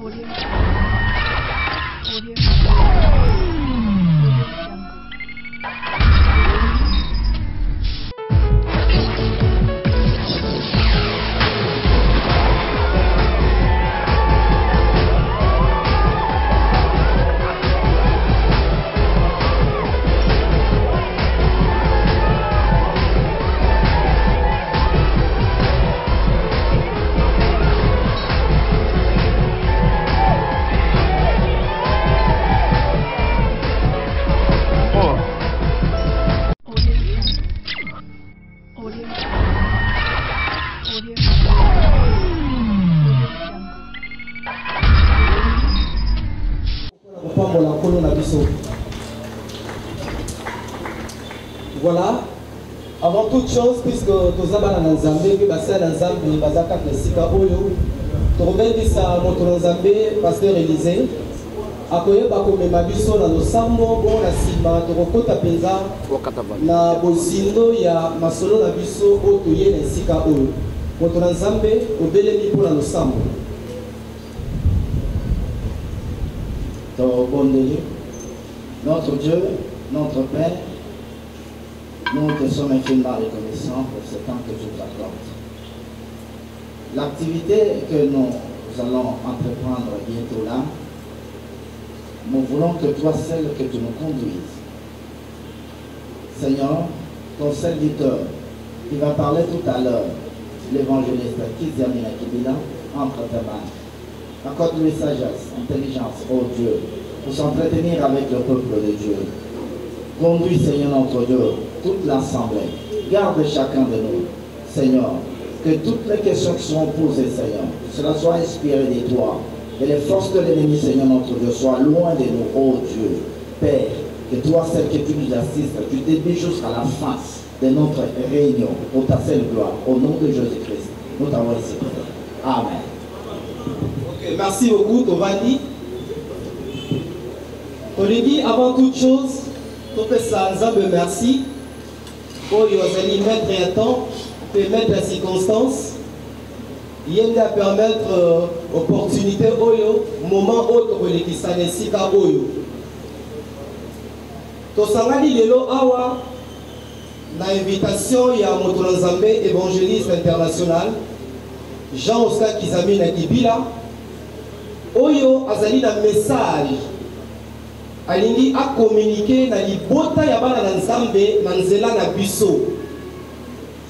Audio Voilà, avant toute chose, puisque tous abana Nzambe, que basa Nzambe, bazaka Nesika Oyo, Torbendi sa moto Nzambe, pasteur Élysée, akoye bakome mabiso na losambo, bon na sima, torokota penza, na bozindo ya masolo na biso, otoye Nesika Oyo. Moto Nzambe, obelemi pour la losambo. Notre Dieu, notre Père, nous te sommes infiniment reconnaissants pour ce temps que tu nous accordes. L'activité que nous allons entreprendre bientôt là, nous voulons que toi seul que tu nous conduises. Seigneur, ton serviteur qui va parler tout à l'heure, l'évangéliste Kizamina Kibila, entre tes mains. Accorde-lui sagesse, intelligence, ô Dieu, pour s'entretenir avec le peuple de Dieu. Conduis, Seigneur notre Dieu, toute l'assemblée. Garde chacun de nous, Seigneur, que toutes les questions qui seront posées, Seigneur, cela soit inspiré de toi. Et les forces de l'ennemi, Seigneur notre Dieu, soient loin de nous, ô Dieu. Père, que toi, celle que tu nous assistes, tu t'aides jusqu'à la fin de notre réunion, pour ta seule gloire, au nom de Jésus-Christ. Nous t'avons ici. Amen. Okay, merci beaucoup, Tovani. Oligi, avant toute chose, Topesa Nzambe merci. Pour Yozali mettre un temps, permettre la circonstance, il a permettre opportunité Oyo, moment autre que les Kisanesika Oyo. Tosangani Lelo Awa, na invitation ya Moto Nzambe évangéliste international, Jean-Oscar Kizamina Kibila, Oyo azali na message. Alingi a communiqué na libota ya bana na Nzambe na nzela na biso.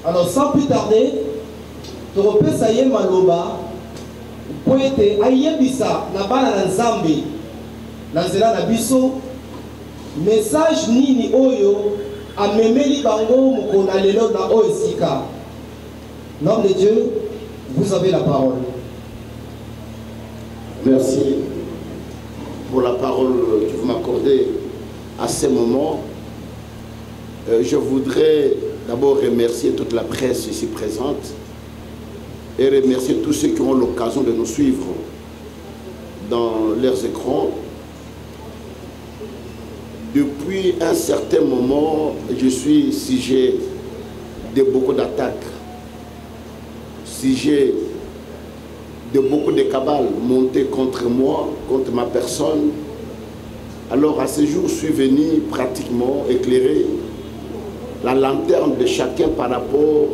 Alors sans plus tarder, topesa ye maloba po ete ayebisa na bana na Nzambe na nzela na biso message nini oyo amemeli bango mokona lelo na oyo esika. Nom de Dieu, vous avez la parole. Merci pour la parole que vous m'accordez à ce moment. Je voudrais d'abord remercier toute la presse ici présente et remercier tous ceux qui ont l'occasion de nous suivre dans leurs écrans. Depuis un certain moment, je suis sujet de beaucoup d'attaques, sujet de beaucoup de cabales montées contre moi, contre ma personne. Alors à ce jour, je suis venu pratiquement éclairer la lanterne de chacun par rapport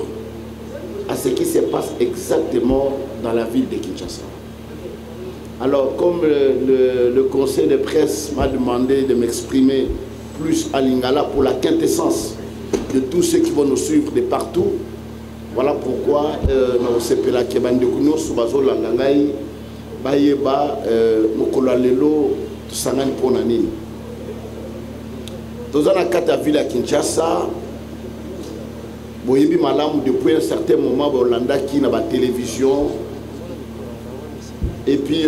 à ce qui se passe exactement dans la ville de Kinshasa. Alors comme le conseil de presse m'a demandé de m'exprimer plus à Lingala pour la quintessence de tous ceux qui vont nous suivre de partout, voilà pourquoi nous sepela kebande kuno subazo langangai bayeba mokolo lelo tusangani pona nini. Tozana kata ville à Kinshasa boyembi malamu depuis un certain moment bolanda ki na ba télévision et puis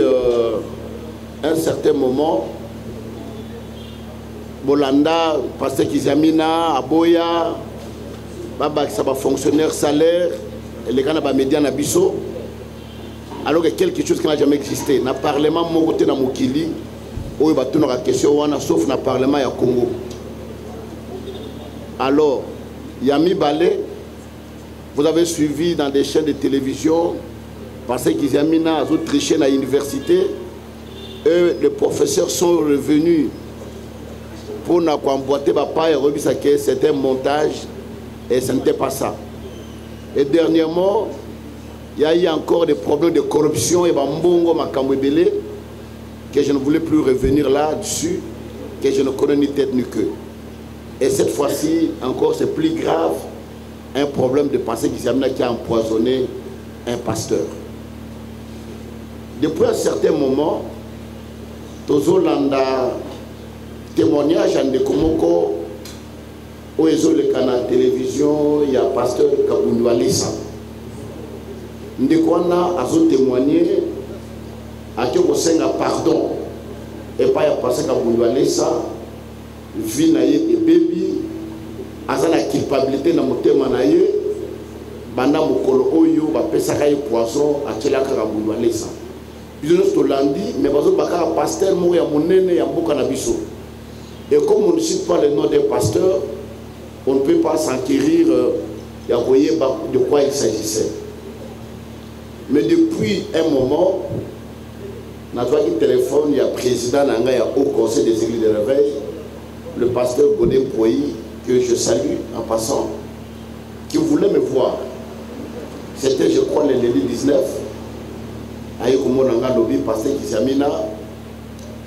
un certain moment bolanda pasteur Kizamina aboya baba qui va fonctionnaire salaire et les gars na médias na biso alors que quelque chose qui n'a jamais existé na parlement mokote na mokili oyo batuna ka question wana sauf na parlement ya Congo. Alors Yami Balé, vous avez suivi dans des chaînes de télévision parce qu'ils Yamina a triché à l'université Et les professeurs sont revenus pour nous emboîter papa et revisser que c'était un montage et ce n'était pas ça. Et dernièrement, il y a eu encore des problèmes de corruption et bambongo makambwebele que je ne voulais plus revenir là-dessus, que je ne connais ni tête ni queue. Et cette fois-ci, encore, c'est plus grave, un problème de pensée qui a empoisonné un pasteur. Depuis un certain moment, Tozolanda témoignage en Dekomoko, au le canal télévision, il y a pasteur Kabundu Alissa. Ndekwana a témoigné à Tiokosenga pardon et pas à passer Kabundu Alissa, vie naïe et bébé, à la culpabilité dans mon témoignage, banda mokolo oyo ba pesaka ye poison a Tchelaka Kabundu Alissa. Business to landi, mais bazo baka pasteur mo ya monene ya mboka na biso. Et comme on ne cite pas le nom des pasteurs, on ne peut pas s'enquérir de quoi il s'agissait. Mais depuis un moment, notre téléphone, il y a président il y a au conseil des églises de réveil, le pasteur Godin Poyi, que je salue en passant, qui voulait me voir. C'était, je crois, le lundi 19. Aïkomo Nanga Lobi, pasteur Kizamina,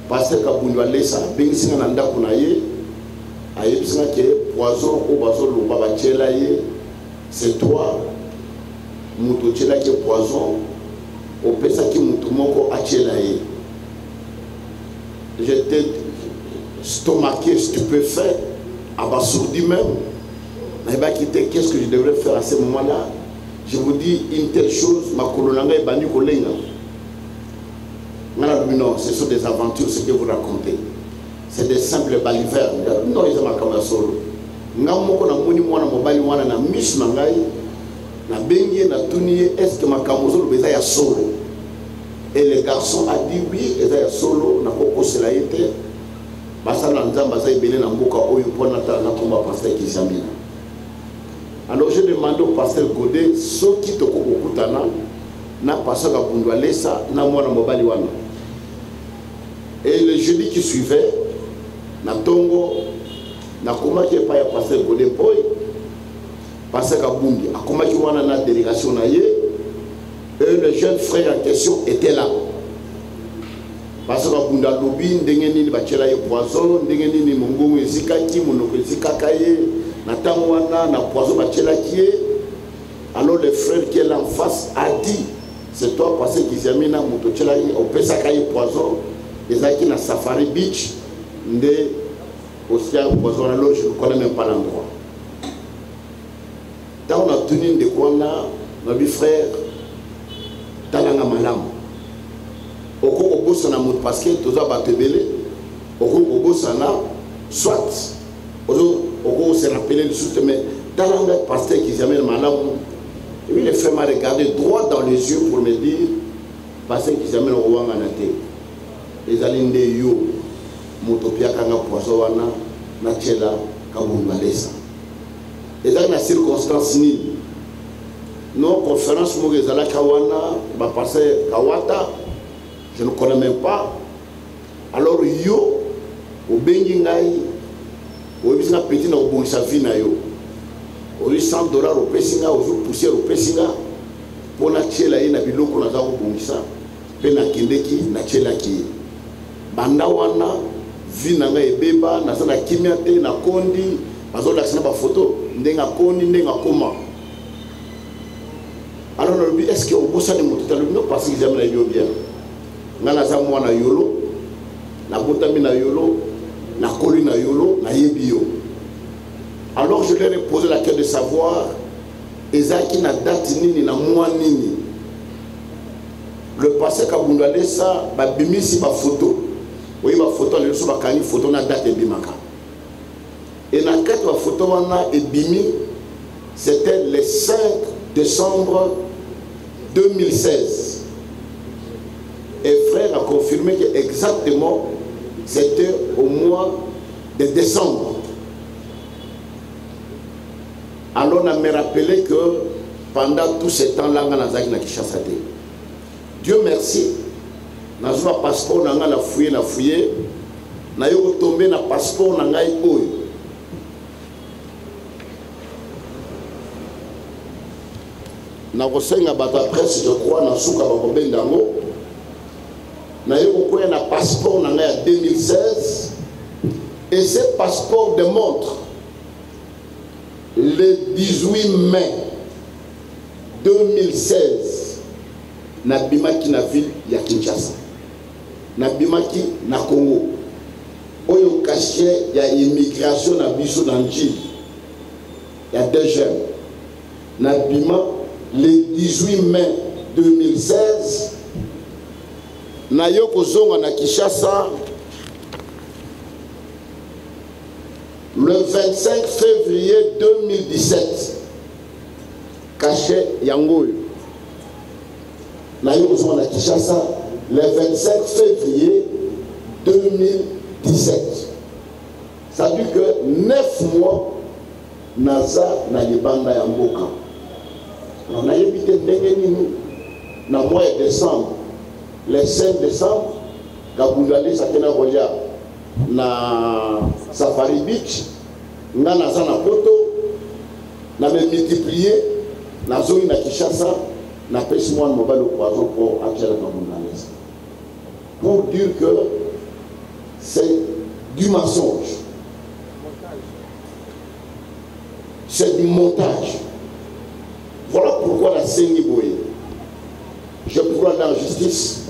pasteur Kabundu Alissa, Bengisina Nanda Kunaye, Aïbisina qui est poison au bazo Loba Bachelaye, c'est toi, Moutou Tchela qui est poison, au Pesa qui Moutoumoko Achelaye. J'étais stomaqué, stupéfait, abasourdi même. Qu'est-ce que je devrais faire à ce moment-là? Je vous dis une telle chose, ma colonanga est banni kolenga. Non, ce sont des aventures, ce que vous racontez. C'est des simples balivernes. Non, ils ont ma caméra solo. Ngamoko na moni mwana mobali wana na miss na ngai na bengi na tuniye est-ce que ma kamozolo beza ya solo. Et le garçon a dit oui, eza ya solo na koko cela était. Basa na nzamba za ibele na mboka oyo pona ta na komba pasteur Kizamina. Alors je demande au pasteur Godé ce qui te kokutana na pasteur Kabundu Alissa na mwana mobali wana. Et le jeudi qui suivait, na tongo, na komaki pa ya pasteur Godé Poy, pasteur Kabundu, a komaki wana na délégation na ye, et le jeune frère en question était là. Pasteur Kabundu alobi ndenge nini bachela ye poison, ndenge nini mongongo ezikaki, monoko ezikaka ye, na tango wana na poison bachela ki ye. Alors le frère qui est là en face a dit, c'est toi pasteur Kizamina moto chela ye, au pesaka ye poison. Les acquis na Safari Beach, ndé aussi à poison, alors je ne connais même pas l'endroit. Quand on a tenu de quoi là, notre frère, Talanga Malam. Au cours au Bossana Mout parce que tous a battu belé, au cours au Bossana, soit, au cours se rappeler le soutien, mais Talanga pasteur qui s'appelle Malam, et puis le frère m'a regardé droit dans les yeux pour me dire, pasteur qui s'appelle Rwanga Nate. Les alinde yo motopia kanga poisson wana na Tchela Kabundu Alissa. Et dans la circonstance ni nos conférences mo ezala kawana ba passer Kawata, je ne connais même pas. Alors yo au bengi ngai au bisina petit na obongisa vina yo. Au $100 au pesinga au jour poussière au pesinga pour na Tchela ina biloko na za obongisa pe na kindeki na Tchela ki banda wana vinanga ebeba nazana kimia te na kondi bazola kisana ba photo ndenga kondi ndenga koma. Alors est-ce que au bossa de moto non parce que j'aime la yo bien ngana za mwana yolo na botami na yolo na koli na yolo na yebio. Alors je leur ai posé la question de savoir ezaki na date nini na mois nini le pasteur Kabundu Alissa ba bimisi ba photo. Oui, ma photo, les gens qui ont photo na date bimaka. Et la carte ma photo wana et bimi, c'était le 5 décembre 2016. Et frère a confirmé que exactement c'était au mois de décembre. Alors on a me rappelé que pendant tout ce temps-là, on a Dieu merci. Nazwa passeport nanga na fouiller. Na yo tomber na passeport nanga oyo. Na kosenga bata presse je crois na suka ba kobendango. Na yo koya na passeport nanga ya 2016 et ce passeport démontre le 18 mai 2016 na bimaki na ville ya Kinshasa. Na bimaki na Congo. Oyo cachet ya immigration na biso na Njili. Ya DGM. Na bima le 18 mai 2016 na yo kozonga na Kinshasa le 25 février 2017 cachet yangoyo na yo kozonga na Kinshasa le 25 février 2017. Ça veut dire que 9 mois naza na libanda ya mboka. On a évité d'engager na mois de décembre, le 5 décembre, Kabundali Sakena Rolia na Safari Beach, na naza na poto, na me multiplié, na zone na Kinshasa, na pêche moi de mobile au poison pour Akela Kabundali. Pour dire que c'est du mensonge, c'est du montage. Voilà pourquoi la Sengiboye, je pourrais dans la justice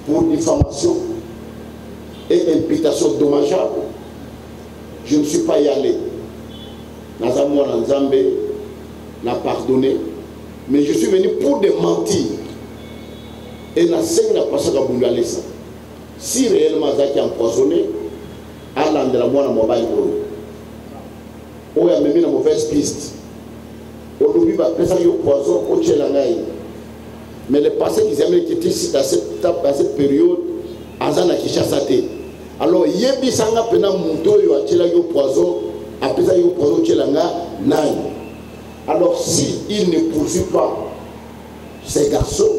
pour diffamation et imputation dommageable. Je ne suis pas y allé. Nazamou Nzambe n'a pardonné, mais je suis venu pour démentir. Et la Sengi n'a pas ça qu'à Bungalesa. Si réellement Zaki empoisonné, Allah de la moine mobile on a même une mauvaise piste. Aujourd'hui, va penser au poison au Tchelangaï. Mais les passés qu'ils aimaient quitter ici à cette période, Azana Kishasate. Alors, Yebi Sanga Pena Mouto, yo a Tchelangaï au poison, à penser au poison Tchelanga, naï. Alors, si il ne poursuit pas ces garçons,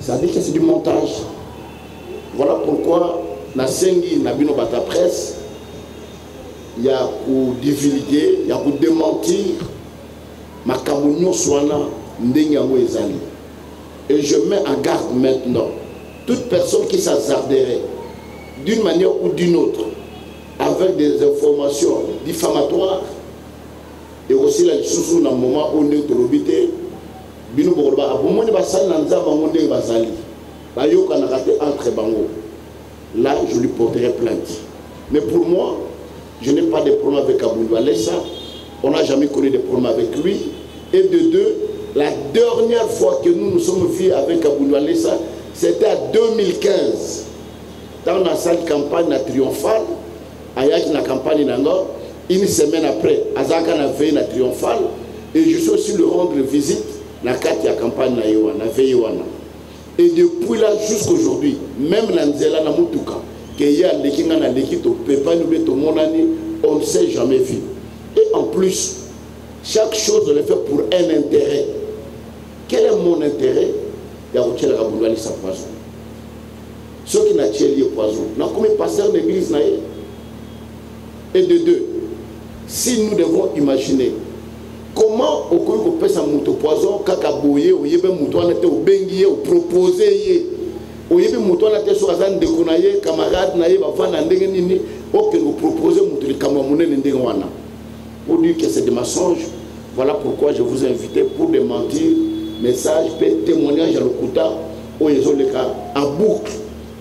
ça veut dire que c'est du montage. Voilà pourquoi, na Sengi, na Bino Bata Presse, il y a pour divulguer, il y a pour démentir ma kamounio soana ndengango ezali. Et je mets en garde maintenant toute personne qui s'hasarderait d'une manière ou d'une autre avec des informations diffamatoires et aussi la sous dans le moment où on est autorisé bino boroba abomoni basali na nzamba ngonde basali bayoka na raté entre bango. Là je lui porterai plainte. Mais pour moi, je n'ai pas de problème avec Aboundou Alessa. On n'a jamais connu de problème avec lui. Et de deux, la dernière fois que nous nous sommes vus avec Aboundou Alessa, c'était en 2015. Dans la salle de campagne triomphale, Ayak na campagne nango, une semaine après, Azaka na veille na triomphale, et je suis aussi le rendre visite na Katia campagne na Yowana, Veyowana. Et depuis là jusqu'aujourd'hui, même dans Nzela na Mutuka, on ne s'est jamais vu. Et en plus, chaque chose on le fait pour un intérêt. Quel est mon intérêt? Il y a sa poison. Ceux qui n'ont pas lié poison, n'a comme pasteur d'église. Et de deux, si nous devons imaginer comment au cours de pèse un mouton poison, kakaboye, ou yebe mouton au bengier, ou proposer. Au yebe mouton na te so azan de konaye camarade na ye ba vana ndenge nini auquel vous proposez mouton kamamune ndenge wana pour dire que c'est des mensonges. Voilà pourquoi je vous ai invité pour démentir message témoignage à l'Okuta au yezo le cas en boucle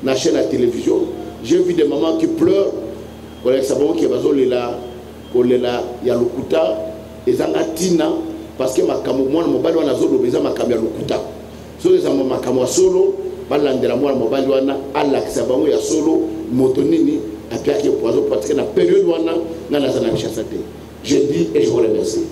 na chaîne à télévision. J'ai vu des mamans qui pleurent voilà ça bon qui bazo lela kolela ya l'Okuta ezanga tina parce que makambo mwana mobali wana zo lobeza makambo ya l'Okuta so les amama makambo solo balandela mwana mobali wana alakisa bango ya solo motonini apiaki poison parce que na période wana ngana za na Kinshasa te. Je dis et je vous remercie.